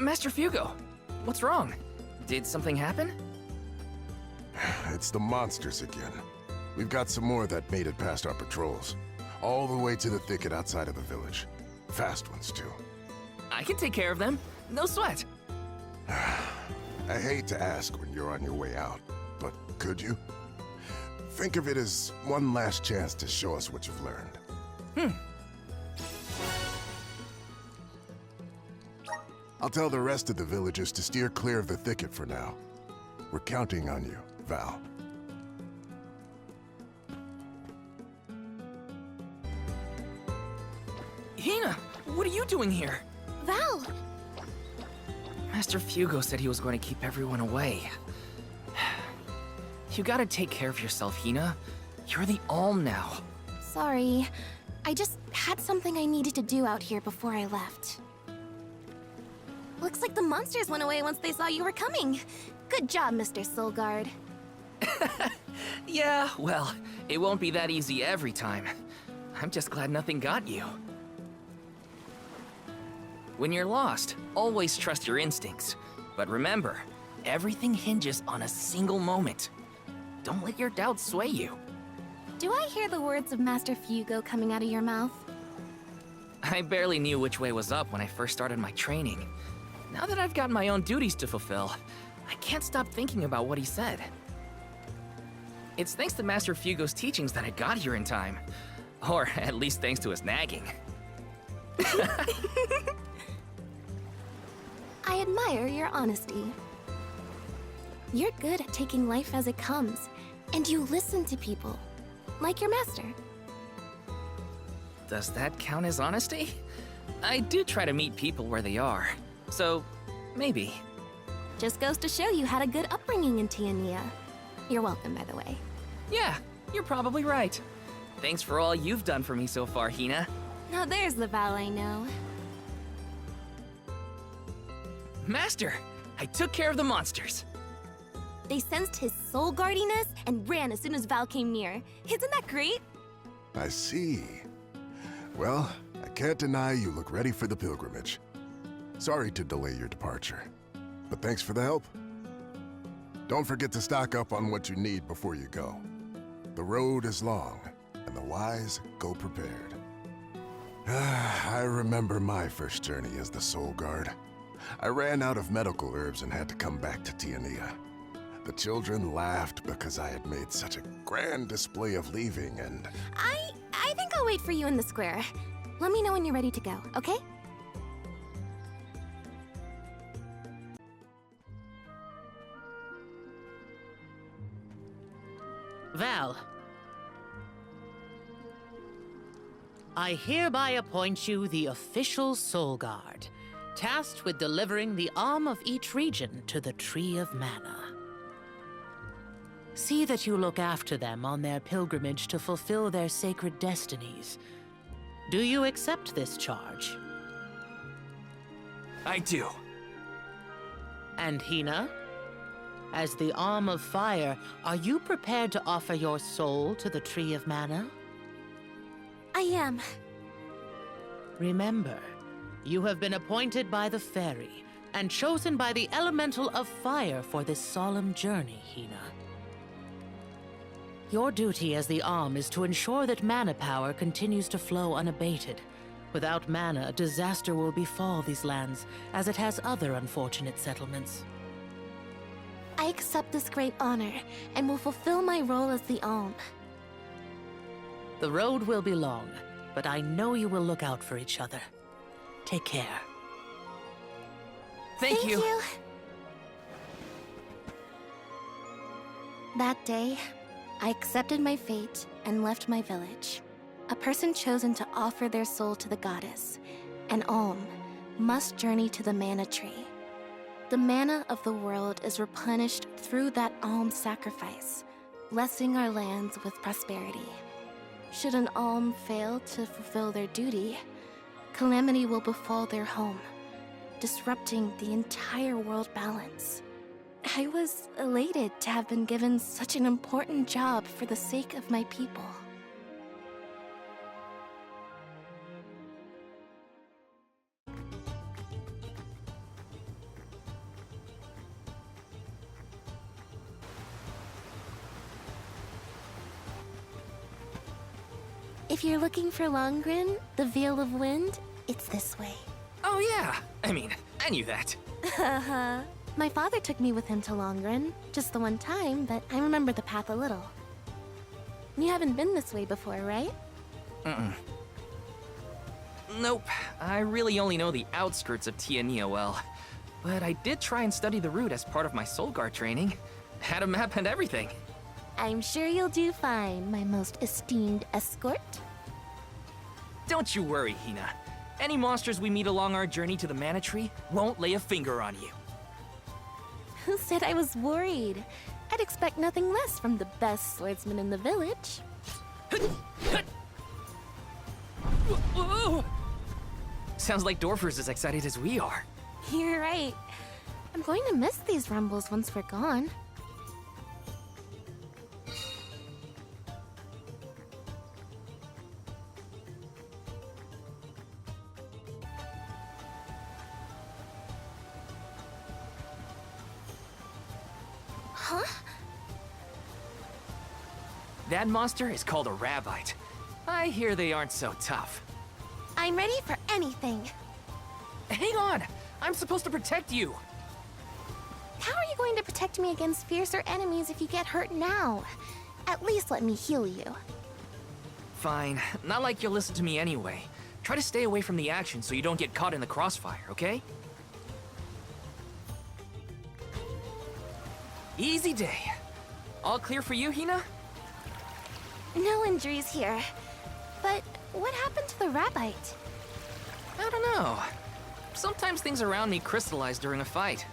Master Fugo, what's wrong? Did something happen? It's the monsters again. We've got some more that made it past our patrols. All the way to the thicket outside of the village. Fast ones, too. I can take care of them. No sweat. I hate to ask when you're on your way out, but could you? Think of it as one last chance to show us what you've learned. I'll tell the rest of the villagers to steer clear of the thicket for now. We're counting on you, Val. Hina, what are you doing here? Val! Master Fugo said he was going to keep everyone away. You gotta take care of yourself, Hina. You're the Alm now. Sorry. I just had something I needed to do out here before I left. Looks like the monsters went away once they saw you were coming. Good job, Mr. Soulguard. Yeah, well, it won't be that easy every time. I'm just glad nothing got you. When you're lost, always trust your instincts. But remember, everything hinges on a single moment. Don't let your doubts sway you. Do I hear the words of Master Fugo coming out of your mouth? I barely knew which way was up when I first started my training. Now that I've got my own duties to fulfill, I can't stop thinking about what he said. It's thanks to Master Fugo's teachings that I got here in time. Or at least thanks to his nagging. I admire your honesty. You're good at taking life as it comes, and you listen to people, like your master. Does that count as honesty? I do try to meet people where they are, so maybe. Just goes to show you had a good upbringing in Tiania. You're welcome, by the way. Yeah, you're probably right. Thanks for all you've done for me so far, Hina. Now there's the Val I know. Master, I took care of the monsters. They sensed his soul guardiness and ran as soon as Val came near. Isn't that great? I see. Well, I can't deny you look ready for the pilgrimage. Sorry to delay your departure, but thanks for the help. Don't forget to stock up on what you need before you go. The road is long, and the wise go prepared. I remember my first journey as the Soul Guard. I ran out of medical herbs and had to come back to Tiania. The children laughed because I had made such a grand display of leaving, and... I think I'll wait for you in the square. Let me know when you're ready to go, okay? Val, I hereby appoint you the official Soul Guard, tasked with delivering the Alm of each region to the Tree of Mana. See that you look after them on their pilgrimage to fulfill their sacred destinies. Do you accept this charge? I do. And Hina? As the Alm of Fire, are you prepared to offer your soul to the Tree of Mana? I am. Remember, you have been appointed by the Fairy and chosen by the Elemental of Fire for this solemn journey, Hina. Your duty as the Alm is to ensure that mana power continues to flow unabated. Without mana, a disaster will befall these lands, as it has other unfortunate settlements. I accept this great honor and will fulfill my role as the Alm. The road will be long, but I know you will look out for each other. Take care. Thank you. That day, I accepted my fate and left my village. A person chosen to offer their soul to the goddess, an Alm, must journey to the mana tree. The mana of the world is replenished through that Alm sacrifice, blessing our lands with prosperity. Should an Alm fail to fulfill their duty, calamity will befall their home, disrupting the entire world balance. I was elated to have been given such an important job for the sake of my people. If you're looking for Longren, the Veil of Wind, it's this way. Oh yeah, I mean, I knew that. Haha. My father took me with him to Longren, just the one time, but I remember the path a little. You haven't been this way before, right? Nope, I really only know the outskirts of Tiania well. But I did try and study the route as part of my Soul Guard training. Had a map and everything. I'm sure you'll do fine, my most esteemed escort. Don't you worry, Hina. Any monsters we meet along our journey to the Mana Tree won't lay a finger on you. Who said I was worried? I'd expect nothing less from the best swordsman in the village. Sounds like Dorfer's as excited as we are. You're right. I'm going to miss these rumbles once we're gone. Huh? That monster is called a Rabbite. I hear they aren't so tough. I'm ready for anything. Hang on! I'm supposed to protect you! How are you going to protect me against fiercer enemies if you get hurt now? At least let me heal you. Fine. Not like you'll listen to me anyway. Try to stay away from the action so you don't get caught in the crossfire, okay? Easy day. All clear for you, Hina? No injuries here. But what happened to the Rabbite? I don't know. Sometimes things around me crystallize during a fight.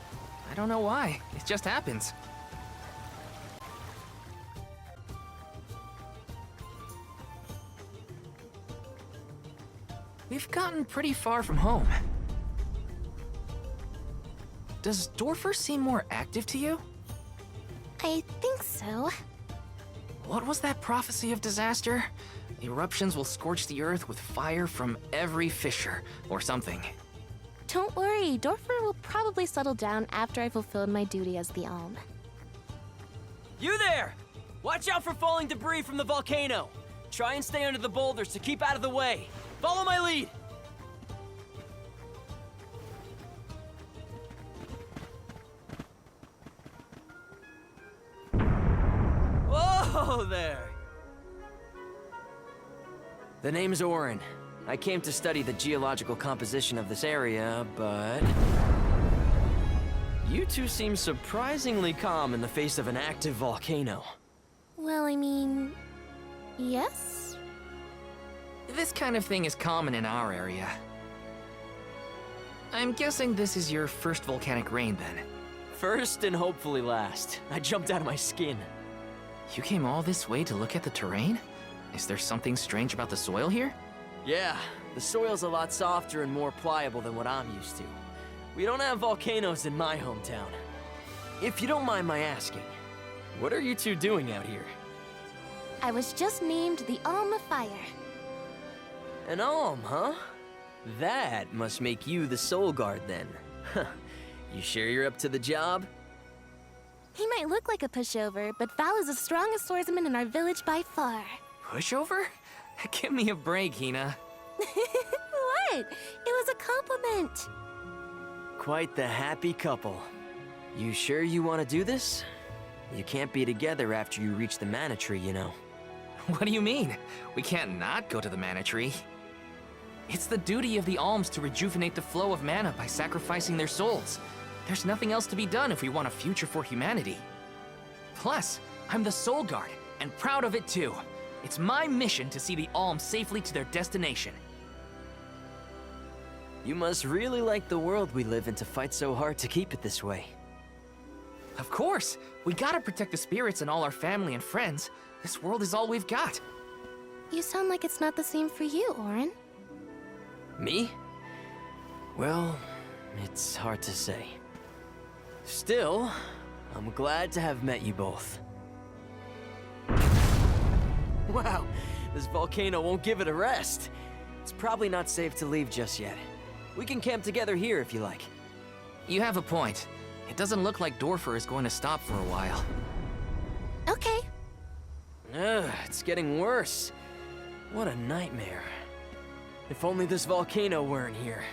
I don't know why. It just happens. We've gotten pretty far from home. Does Dorfer seem more active to you? I think so. What was that prophecy of disaster? Eruptions will scorch the earth with fire from every fissure, or something. Don't worry, Dorfer will probably settle down after I fulfilled my duty as the Alm. You there! Watch out for falling debris from the volcano! Try and stay under the boulders to keep out of the way. Follow my lead! Whoa there! The name's Orin. I came to study the geological composition of this area, but... You two seem surprisingly calm in the face of an active volcano. Well, I mean... yes? This kind of thing is common in our area. I'm guessing this is your first volcanic rain, then. First and hopefully last. I jumped out of my skin. You came all this way to look at the terrain? Is there something strange about the soil here? Yeah, the soil's a lot softer and more pliable than what I'm used to. We don't have volcanoes in my hometown. If you don't mind my asking, what are you two doing out here? I was just named the Alm of Fire. An alm, huh? That must make you the Soul Guard then. Huh. You sure you're up to the job? He might look like a pushover, but Val is the strongest swordsman in our village by far. Pushover? Give me a break, Hina. What? It was a compliment. Quite the happy couple. You sure you want to do this? You can't be together after you reach the Mana Tree, you know. What do you mean? We can't not go to the Mana Tree. It's the duty of the alms to rejuvenate the flow of mana by sacrificing their souls. There's nothing else to be done if we want a future for humanity. Plus, I'm the Soul Guard, and proud of it too. It's my mission to see the alms safely to their destination. You must really like the world we live in to fight so hard to keep it this way. Of course! We gotta protect the spirits and all our family and friends. This world is all we've got. You sound like it's not the same for you, Orin. Me? Well, it's hard to say. Still, I'm glad to have met you both. Wow, this volcano won't give it a rest. It's probably not safe to leave just yet. We can camp together here if you like. You have a point. It doesn't look like Dorfer is going to stop for a while. Okay. Ugh, it's getting worse. What a nightmare. If only this volcano weren't here.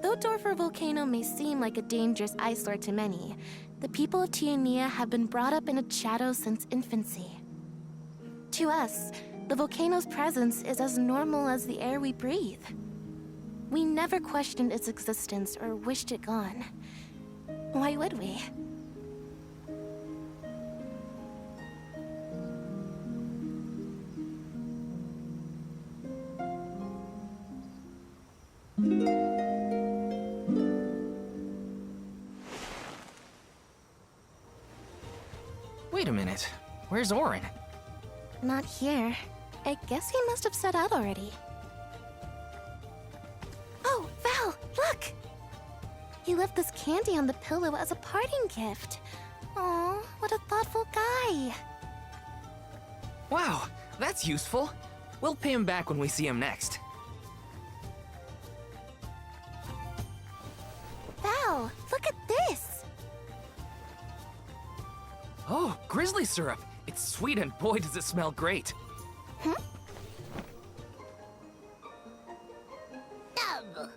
Though Dorfer Volcano may seem like a dangerous eyesore to many, the people of Tiania have been brought up in its shadow since infancy. To us, the volcano's presence is as normal as the air we breathe. We never questioned its existence or wished it gone. Why would we? Wait a minute. Where's Orin? Not here. I guess he must have set out already. Oh, Val, look! He left this candy on the pillow as a parting gift. Aw, what a thoughtful guy. Wow, that's useful. We'll pay him back when we see him next. Val, look at this! Oh, grizzly syrup. It's sweet and boy does it smell great. Dub,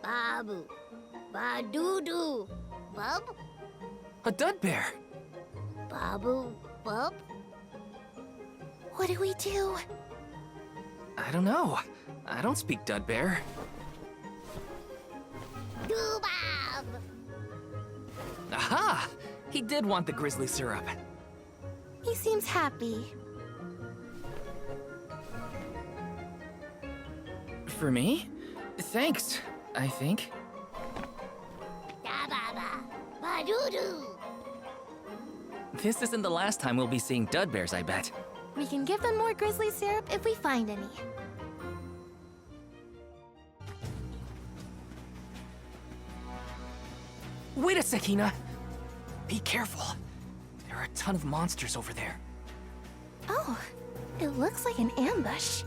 Babu, Badudu, Bub, A dud bear. Babu, Bub. What do we do? I don't know. I don't speak dud bear. Dubab. Aha! He did want the grizzly syrup. He seems happy. For me? Thanks, I think. Dababa, Badudu. This isn't the last time we'll be seeing dud bears, I bet. We can give them more grizzly syrup if we find any. Wait a sec, Hina. Be careful. There are a ton of monsters over there. Oh, it looks like an ambush.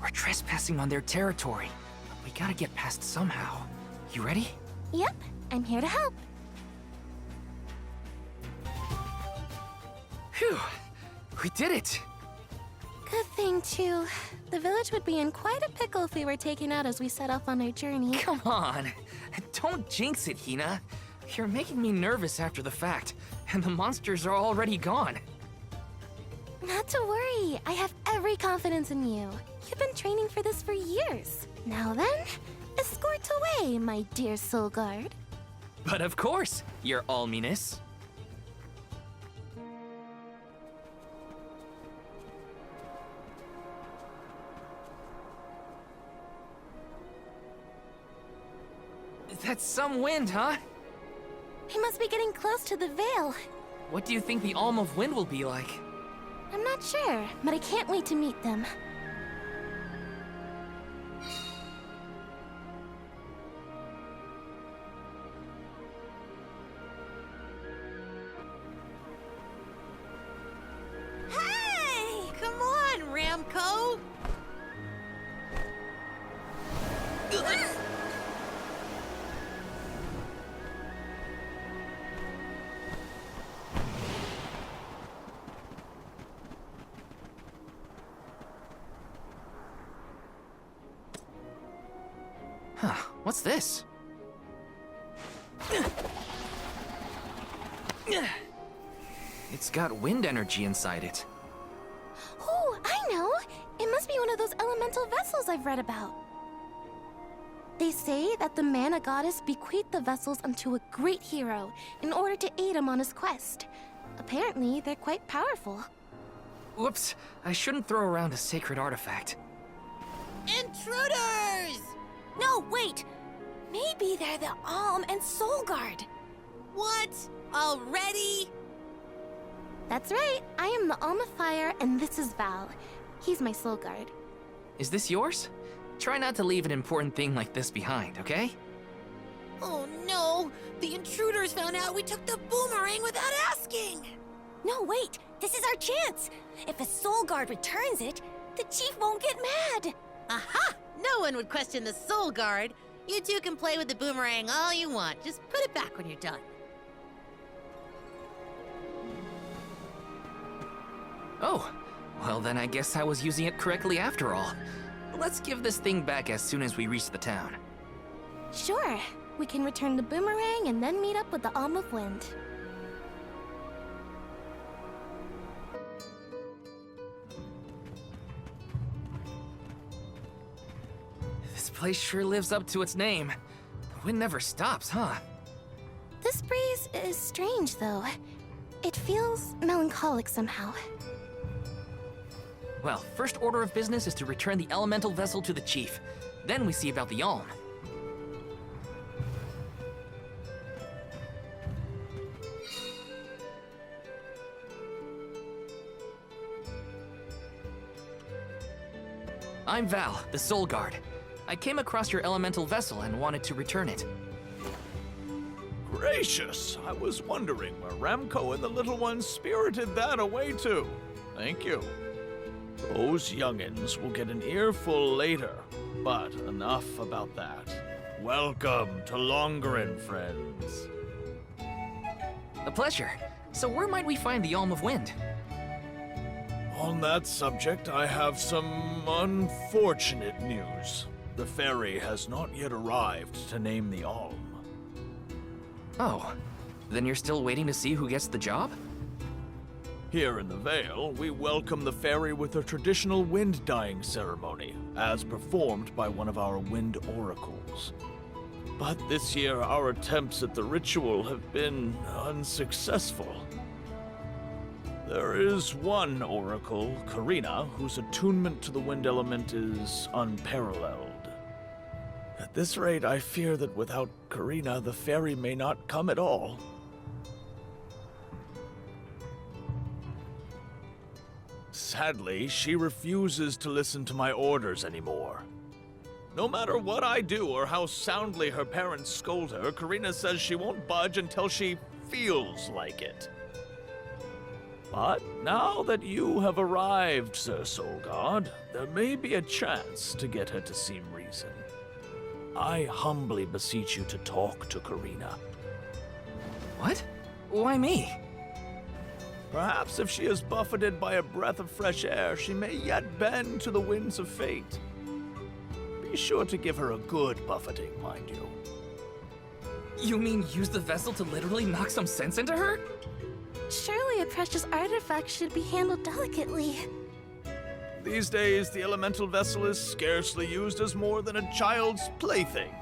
We're trespassing on their territory, but we gotta get past somehow. You ready? Yep, I'm here to help. Phew! We did it! Good thing, too. The village would be in quite a pickle if we were taken out as we set off on our journey. Come on! Don't jinx it, Hina. You're making me nervous after the fact, and the monsters are already gone. Not to worry, I have every confidence in you. You've been training for this for years. Now then, escort away, my dear soul guard. But of course, your alminess. That's some wind, huh? We must be getting close to the Veil. What do you think the Alm of Wind will be like? I'm not sure, but I can't wait to meet them. Hey! Come on, Ramco! Huh, what's this? It's got wind energy inside it. Oh, I know! It must be one of those elemental vessels I've read about. They say that the mana goddess bequeathed the vessels unto a great hero in order to aid him on his quest. Apparently, they're quite powerful. Whoops, I shouldn't throw around a sacred artifact. Intruders! No, wait! Maybe they're the Alm and Soul Guard. What? Already? That's right, I am the Alm of Fire, and this is Val. He's my Soul Guard. Is this yours? Try not to leave an important thing like this behind, okay? Oh no! The intruders found out we took the boomerang without asking! No, wait! This is our chance! If a Soul Guard returns it, the Chief won't get mad! Aha! No one would question the Soul Guard. You two can play with the boomerang all you want. Just put it back when you're done. Oh, Well, then I guess I was using it correctly after all. Let's give this thing back as soon as we reach the town. Sure. We can return the boomerang and then meet up with the Alm of Wind. This place sure lives up to its name. The wind never stops, huh? This breeze is strange, though. It feels melancholic somehow. Well, first order of business is to return the elemental vessel to the chief. Then we see about the Alm. I'm Val, the Soul Guard. I came across your elemental vessel and wanted to return it. Gracious! I was wondering where Ramco and the little ones spirited that away to. Thank you. Those youngins will get an earful later, but enough about that. Welcome to Longren, friends. A pleasure. So where might we find the Alm of Wind? On that subject, I have some unfortunate news. The fairy has not yet arrived to name the Alm. Oh, then you're still waiting to see who gets the job? Here in the Vale, we welcome the fairy with a traditional wind-dyeing ceremony, as performed by one of our wind oracles. But this year, our attempts at the ritual have been unsuccessful. There is one oracle, Karina, whose attunement to the wind element is unparalleled. At this rate, I fear that without Karina, the fairy may not come at all. Sadly, she refuses to listen to my orders anymore. No matter what I do or how soundly her parents scold her, Karina says she won't budge until she feels like it. But now that you have arrived, Sir Soul God, there may be a chance to get her to see reason. I humbly beseech you to talk to Karina. What? Why me? Perhaps if she is buffeted by a breath of fresh air, she may yet bend to the winds of fate. Be sure to give her a good buffeting, mind you. You mean use the vessel to literally knock some sense into her? Surely a precious artifact should be handled delicately. These days, the elemental vessel is scarcely used as more than a child's plaything.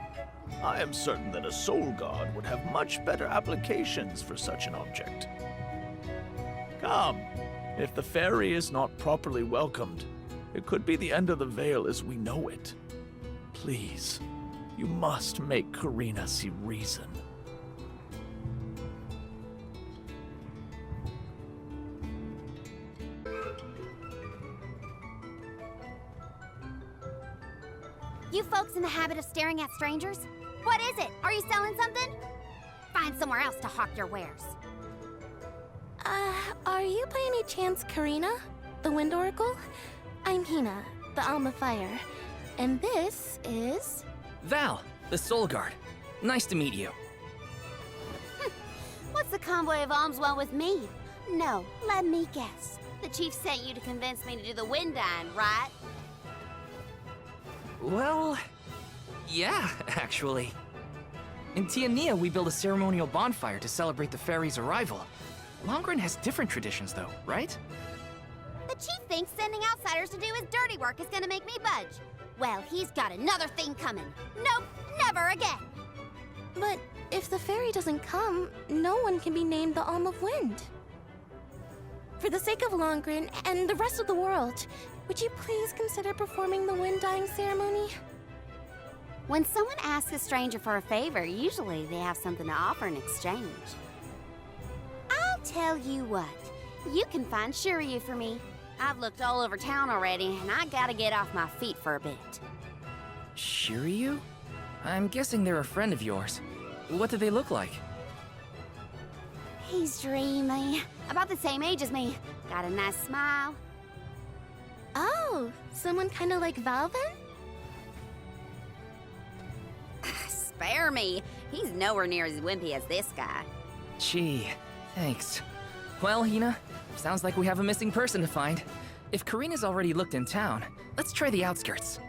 I am certain that a soul god would have much better applications for such an object. Come, if the fairy is not properly welcomed, it could be the end of the Vale as we know it. Please, you must make Karina see reason. You folks in the habit of staring at strangers? What is it? Are you selling something? Find somewhere else to hawk your wares. Are you by any chance Karina, the Wind Oracle? I'm Hina, the Alm of Fire. And this is... Val, the Soul Guard. Nice to meet you. What's the convoy of alms want with me? No, let me guess. The chief sent you to convince me to do the wind dyeing, right? Well, yeah, actually. In Tiania, we build a ceremonial bonfire to celebrate the fairy's arrival. Longren has different traditions, though, right? The chief thinks sending outsiders to do his dirty work is gonna make me budge. Well, he's got another thing coming. Nope, never again. But if the fairy doesn't come, no one can be named the Alm of Wind. For the sake of Longren and the rest of the world, would you please consider performing the wind dyeing ceremony? When someone asks a stranger for a favor, usually they have something to offer in exchange. I'll tell you what, you can find Shiryu for me. I've looked all over town already, and I gotta get off my feet for a bit. Shiryu? I'm guessing they're a friend of yours. What do they look like? He's dreamy. About the same age as me. Got a nice smile. Oh, someone kind of like Val then? Spare me. He's nowhere near as wimpy as this guy. Gee, thanks. Well, Hina, sounds like we have a missing person to find. If Karina's already looked in town, let's try the outskirts.